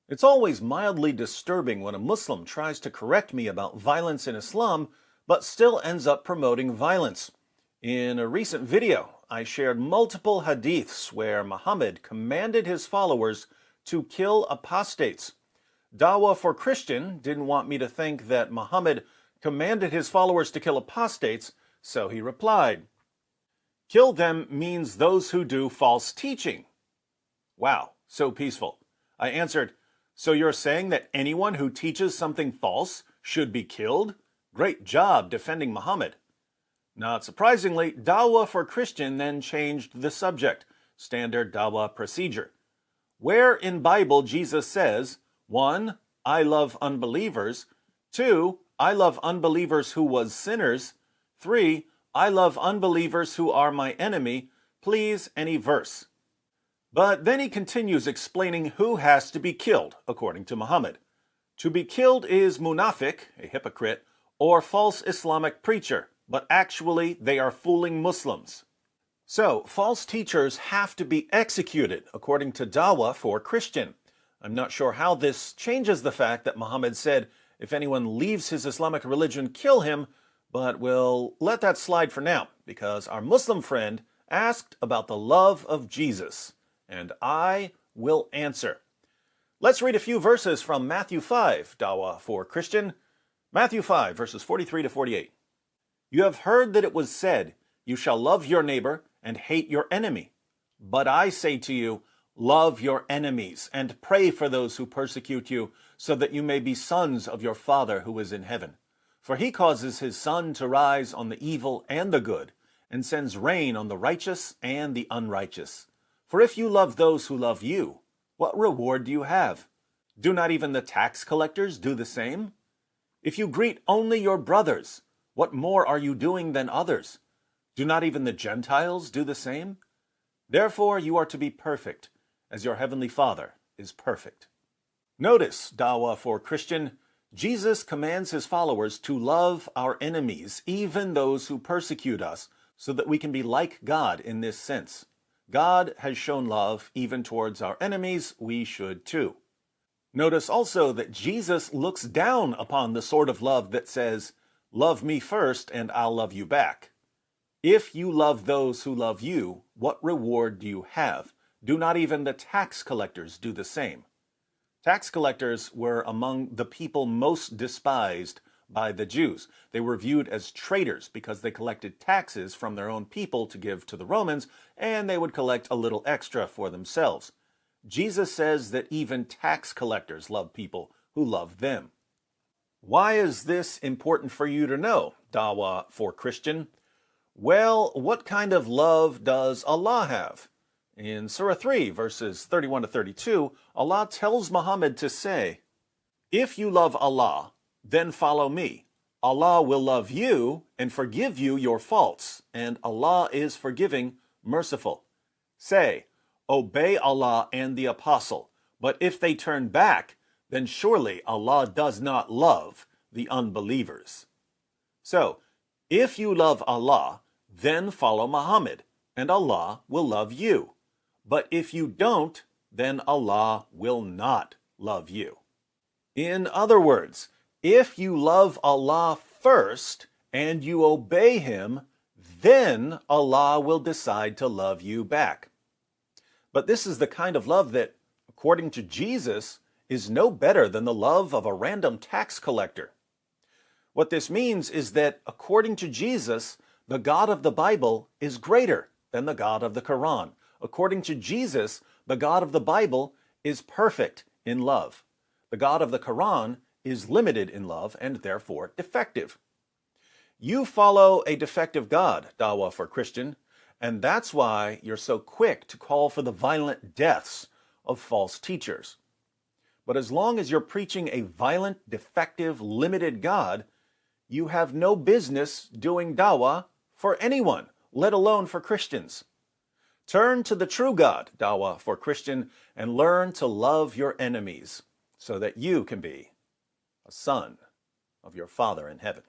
It's always mildly disturbing when a Muslim tries to correct me about violence in Islam, but still ends up promoting violence. In a recent video, I shared multiple hadiths where Muhammad commanded his followers to kill apostates. Dawah for Christian didn't want me to think that Muhammad commanded his followers to kill apostates, so he replied, "Kill them means those who do false teaching." Wow, so peaceful. I answered, "So you're saying that anyone who teaches something false should be killed? Great job defending Muhammad." Not surprisingly, Dawah for Christian then changed the subject, standard Dawah procedure. Where in Bible Jesus says, 1. I love unbelievers, 2. I love unbelievers who was sinners, 3. I love unbelievers who are my enemy, please any verse. But then he continues explaining who has to be killed, according to Muhammad. To be killed is munafiq, a hypocrite, or false Islamic preacher, but actually they are fooling Muslims. So, false teachers have to be executed, according to Dawah for Christian. I'm not sure how this changes the fact that Muhammad said, if anyone leaves his Islamic religion, kill him, but we'll let that slide for now, because our Muslim friend asked about the love of Jesus. And I will answer. Let's read a few verses from Matthew 5, Dawah for Christian. Matthew 5, verses 43 to 48. You have heard that it was said, you shall love your neighbor and hate your enemy. But I say to you, love your enemies and pray for those who persecute you, so that you may be sons of your Father who is in heaven. For he causes his sun to rise on the evil and the good, and sends rain on the righteous and the unrighteous. For if you love those who love you, what reward do you have? Do not even the tax collectors do the same? If you greet only your brothers, what more are you doing than others? Do not even the Gentiles do the same? Therefore you are to be perfect, as your heavenly Father is perfect. Notice, Dawah for Christian, Jesus commands his followers to love our enemies, even those who persecute us, so that we can be like God in this sense. God has shown love even towards our enemies, we should too. Notice also that Jesus looks down upon the sort of love that says, love me first and I'll love you back. If you love those who love you, what reward do you have? Do not even the tax collectors do the same? Tax collectors were among the people most despised by the Jews. They were viewed as traitors because they collected taxes from their own people to give to the Romans, and they would collect a little extra for themselves. Jesus says that even tax collectors love people who love them. Why is this important for you to know, Dawah for Christian? Well, what kind of love does Allah have? In Surah 3, verses 31 to 32, Allah tells Muhammad to say, if you love Allah, then follow me. Allah will love you and forgive you your faults, and Allah is forgiving, merciful. Say, obey Allah and the apostle, but if they turn back, then surely Allah does not love the unbelievers. So, if you love Allah, then follow Muhammad, and Allah will love you. But if you don't, then Allah will not love you. In other words, if you love Allah first and you obey him, then Allah will decide to love you back. But this is the kind of love that, according to Jesus, is no better than the love of a random tax collector. What this means is that, according to Jesus, the God of the Bible is greater than the God of the Quran. According to Jesus, the God of the Bible is perfect in love. The God of the Quran is limited in love and therefore defective. You follow a defective God, Dawah for Christian, and that's why you're so quick to call for the violent deaths of false teachers. But as long as you're preaching a violent, defective, limited God, you have no business doing Dawah for anyone, let alone for Christians. Turn to the true God, Dawah for Christian, and learn to love your enemies so that you can be a son of your Father in heaven.